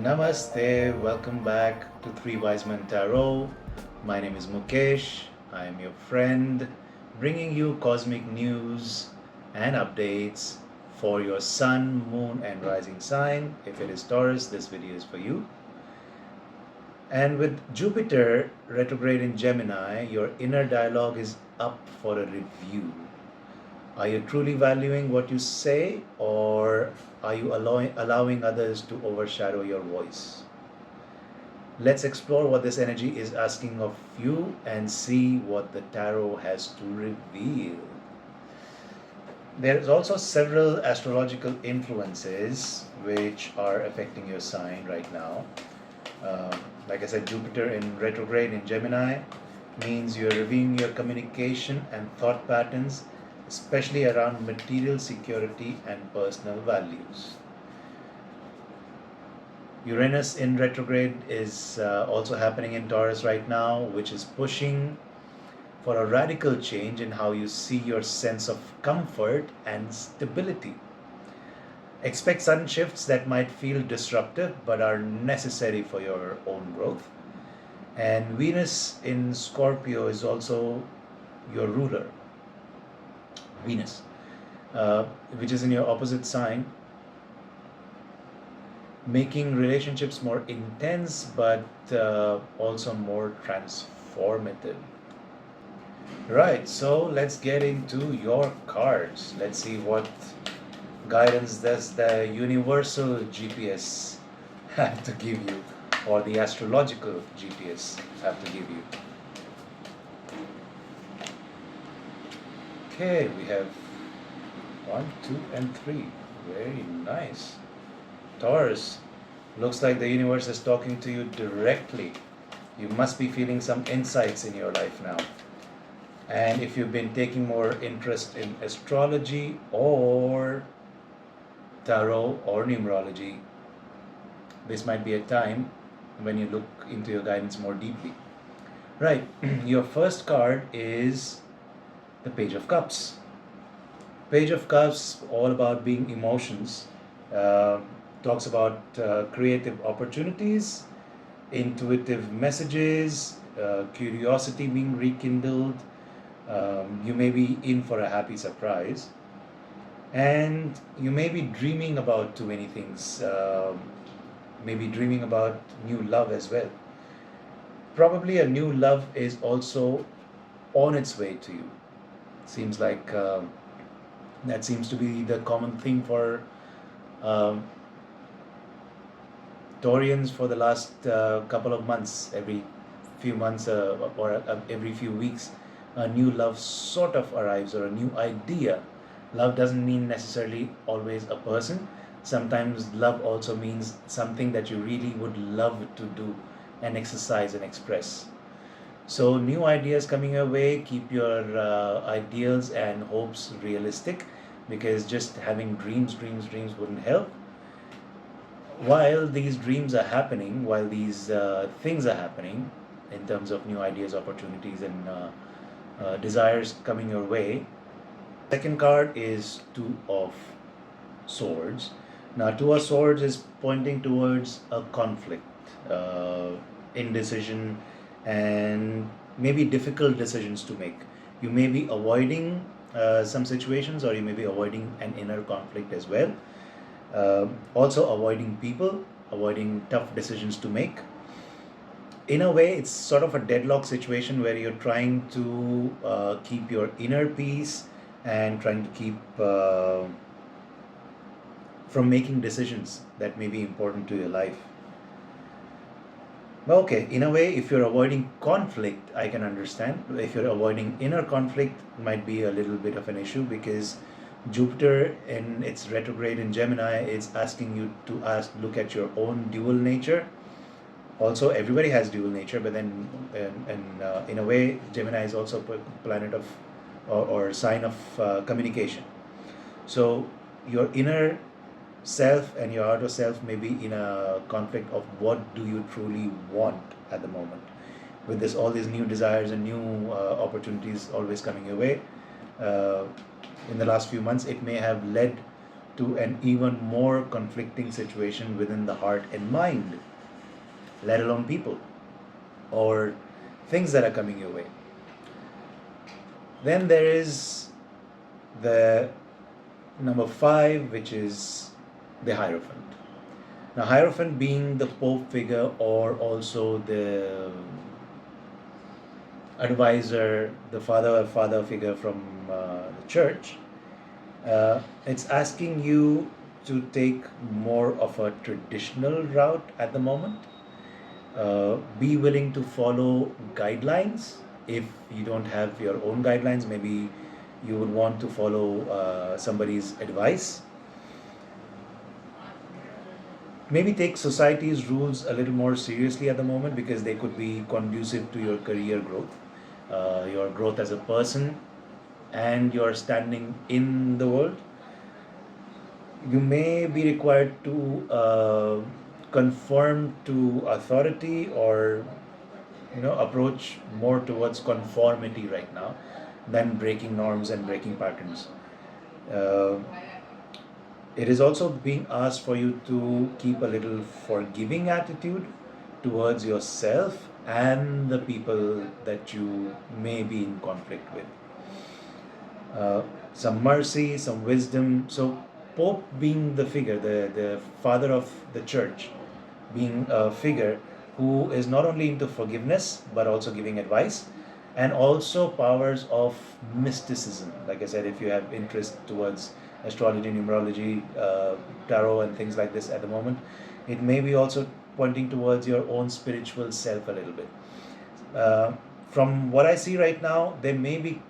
Namaste, welcome back to Three Wise Men Tarot. My name is Mukesh. I am your friend, bringing you cosmic news and updates for your sun, moon, and rising sign. If it is Taurus, this video is for you. And with Jupiter retrograde in Gemini, your inner dialogue is up for a review. Are you truly valuing what you say, or are you allowing others to overshadow your voice? Let's explore what this energy is asking of you and see what the tarot has to reveal. There's also several astrological influences which are affecting your sign right now. Like I said, Jupiter in retrograde in Gemini means you're reviewing your communication and thought patterns, especially around material security and personal values. Uranus in retrograde is also happening in Taurus right now, which is pushing for a radical change in how you see your sense of comfort and stability. Expect sudden shifts that might feel disruptive but are necessary for your own growth. And Venus in Scorpio is also your ruler, Venus, which is in your opposite sign, making relationships more intense but also more transformative. Right, so let's get into your cards. Let's see what guidance does the universal GPS have to give you, or the astrological GPS have to give you. Okay, we have 1, 2, and 3. Very nice. Taurus, looks like the universe is talking to you directly. You must be feeling some insights in your life now. And if you've been taking more interest in astrology or tarot or numerology, this might be a time when you look into your guidance more deeply. Right, your first card is the Page of Cups. Page of Cups, all about being emotions. Talks about creative opportunities, intuitive messages, curiosity being rekindled. You may be in for a happy surprise, and you may be dreaming about too many things. Maybe dreaming about new love as well. Probably a new love is also on its way to you. Seems like that seems to be the common thing for Taurians for the last couple of months. Every few months or every few weeks, a new love sort of arrives, or a new idea. Love doesn't mean necessarily always a person. Sometimes love also means something that you really would love to do and exercise and express. So new ideas coming your way. Keep your ideals and hopes realistic, because just having dreams wouldn't help. While these dreams are happening, while these things are happening, in terms of new ideas, opportunities, and desires coming your way, second card is Two of Swords. Now, Two of Swords is pointing towards a conflict, indecision, and maybe difficult decisions to make. You may be avoiding some situations, or you may be avoiding an inner conflict as well. Also avoiding people, avoiding tough decisions to make. In a way, it's sort of a deadlock situation where you're trying to keep your inner peace and trying to keep from making decisions that may be important to your life. Okay, in a way, if you're avoiding conflict, I can understand. If you're avoiding inner conflict, it might be a little bit of an issue, because Jupiter in its retrograde in Gemini is asking you to look at your own dual nature. Also, everybody has dual nature, but then in a way, Gemini is also a planet of or sign of communication. So your inner self and your outer self may be in a conflict of what do you truly want at the moment. With this, all these new desires and new opportunities always coming your way, in the last few months, it may have led to an even more conflicting situation within the heart and mind, let alone people or things that are coming your way. Then there is the number 5, which is the Hierophant. Now, Hierophant being the Pope figure or also the advisor, the father figure from the church, it's asking you to take more of a traditional route at the moment. Be willing to follow guidelines. If you don't have your own guidelines, maybe you would want to follow somebody's advice. Maybe take society's rules a little more seriously at the moment because they could be conducive to your career growth, your growth as a person, and your standing in the world. You may be required to conform to authority or approach more towards conformity right now than breaking norms and breaking patterns. Uh, it is also being asked for you to keep a little forgiving attitude towards yourself and the people that you may be in conflict with. Some mercy, some wisdom. So, Pope being the figure, the father of the church, being a figure who is not only into forgiveness but also giving advice and also powers of mysticism. Like I said, if you have interest towards astrology, numerology, tarot, and things like this at the moment, it may be also pointing towards your own spiritual self a little bit. From what I see right now, there may be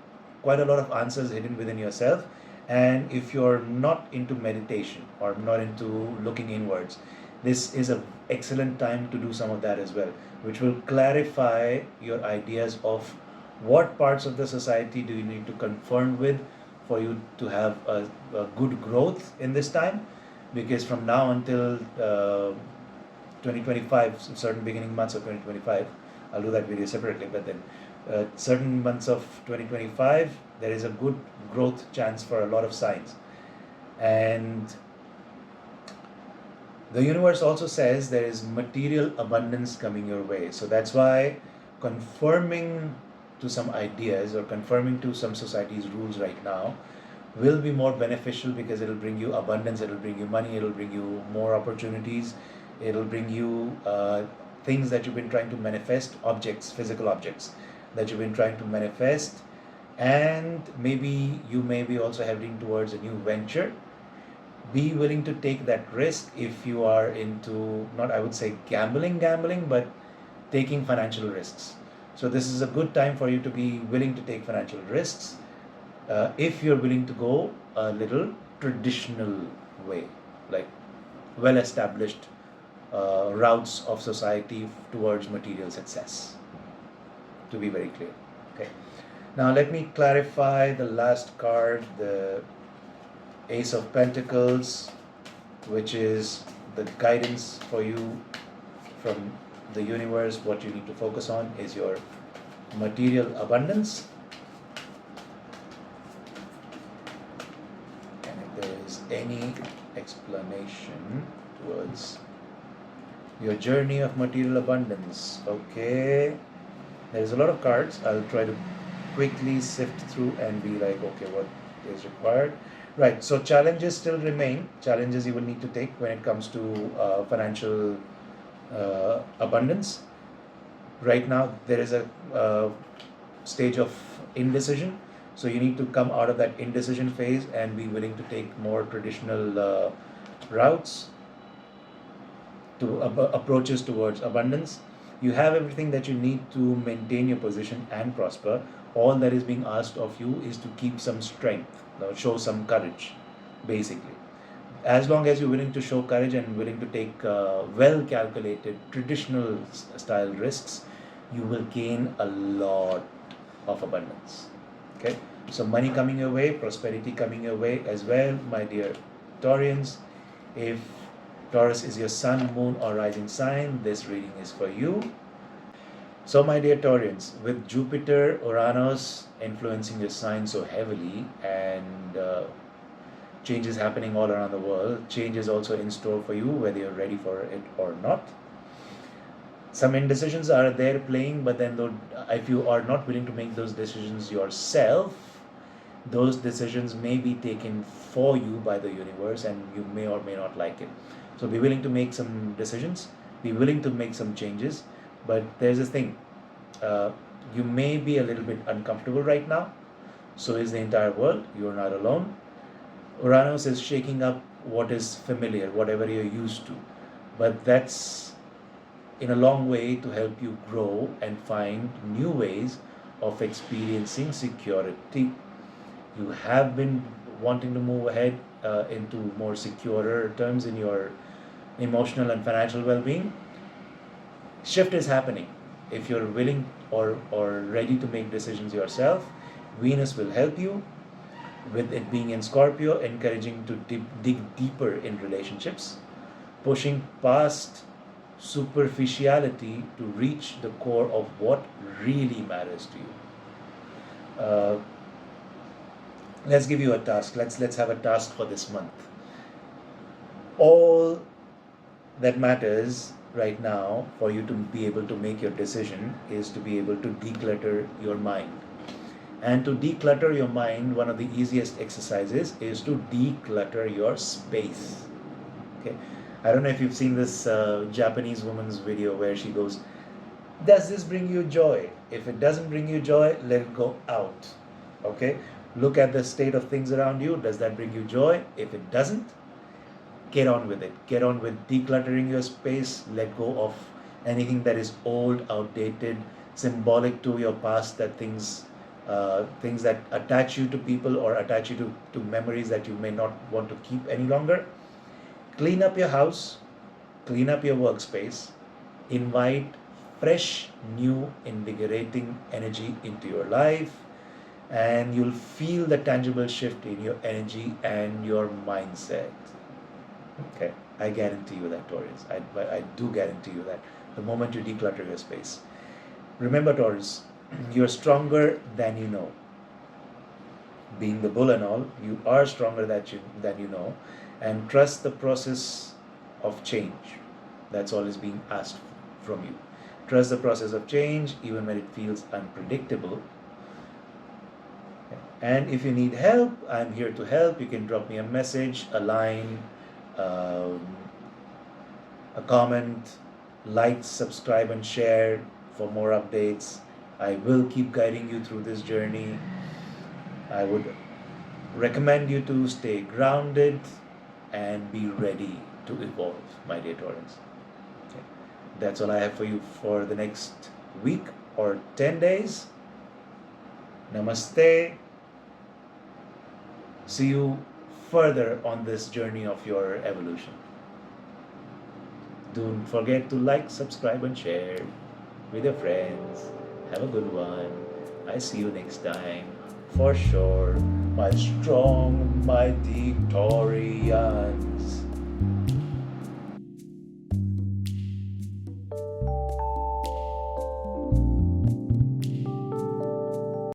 quite a lot of answers hidden within yourself. And if you're not into meditation or not into looking inwards, this is an excellent time to do some of that as well, which will clarify your ideas of what parts of the society do you need to conform with for you to have a good growth in this time. Because from now until 2025, certain beginning months of 2025, I'll do that video separately, but then certain months of 2025, there is a good growth chance for a lot of signs. And the universe also says there is material abundance coming your way. So that's why conforming to some ideas or conforming to some society's rules right now will be more beneficial because it'll bring you abundance, it'll bring you money, it'll bring you more opportunities, it'll bring you things that you've been trying to manifest, objects, physical objects that you've been trying to manifest. And maybe you may be also heading towards a new venture. Be willing to take that risk if you are into, not I would say gambling, but taking financial risks. So this is a good time for you to be willing to take financial risks if you're willing to go a little traditional way, like well-established routes of society towards material success, to be very clear. Okay. Now let me clarify the last card, the Ace of Pentacles, which is the guidance for you from the universe. What you need to focus on is your material abundance. And if there is any explanation towards your journey of material abundance, okay, there is a lot of cards. I'll try to quickly sift through and be like, okay, what is required? Right, so challenges still remain. Challenges you will need to take when it comes to financial abundance. Right now, there is a stage of indecision. So you need to come out of that indecision phase and be willing to take more traditional routes to approaches towards abundance. You have everything that you need to maintain your position and prosper. All that is being asked of you is to keep some strength, show some courage, basically. As long as you're willing to show courage and willing to take well-calculated, traditional style risks, you will gain a lot of abundance. Okay, so money coming your way, prosperity coming your way as well, my dear Taurians. If Taurus is your sun, moon, or rising sign, this reading is for you. So, my dear Taurians, with Jupiter, Uranus influencing your sign so heavily and Change is happening all around the world. Change is also in store for you, whether you're ready for it or not. Some indecisions are there playing, but then though, if you are not willing to make those decisions yourself, those decisions may be taken for you by the universe, and you may or may not like it. So be willing to make some decisions, be willing to make some changes. But there's this thing, you may be a little bit uncomfortable right now. So is the entire world. You're not alone. Uranus is shaking up what is familiar, whatever you're used to. But that's in a long way to help you grow and find new ways of experiencing security. You have been wanting to move ahead into more securer terms in your emotional and financial well-being. Shift is happening. If you're willing or ready to make decisions yourself, Venus will help you, with it being in Scorpio, encouraging to dig deeper in relationships, pushing past superficiality to reach the core of what really matters to you. Let's give you a task. Let's have a task for this month. All that matters right now for you to be able to make your decision is to be able to declutter your mind. And to declutter your mind, one of the easiest exercises is to declutter your space. Okay, I don't know if you've seen this Japanese woman's video where she goes, "Does this bring you joy? If it doesn't bring you joy, let it go out." Okay, look at the state of things around you. Does that bring you joy? If it doesn't, get on with it. Get on with decluttering your space. Let go of anything that is old, outdated, symbolic to your past, that things that attach you to people or attach you to memories that you may not want to keep any longer. Clean up your house, clean up your workspace, invite fresh, new, invigorating energy into your life, and you'll feel the tangible shift in your energy and your mindset. Okay, I guarantee you that, Taurus. I do guarantee you that the moment you declutter your space. Remember, Taurus, you're stronger than you know. Being the bull and all, you are stronger than you know, and trust the process of change. That's all is being asked from you. Trust the process of change, even when it feels unpredictable. And if you need help, I'm here to help. You can drop me a message, a line, a comment, like, subscribe, and share for more updates. I will keep guiding you through this journey. I would recommend you to stay grounded and be ready to evolve, my dear Taurus. Okay. That's all I have for you for the next week or 10 days. Namaste. See you further on this journey of your evolution. Don't forget to like, subscribe, and share with your friends. Have a good one. I see you next time. For sure, my strong, mighty Taurians.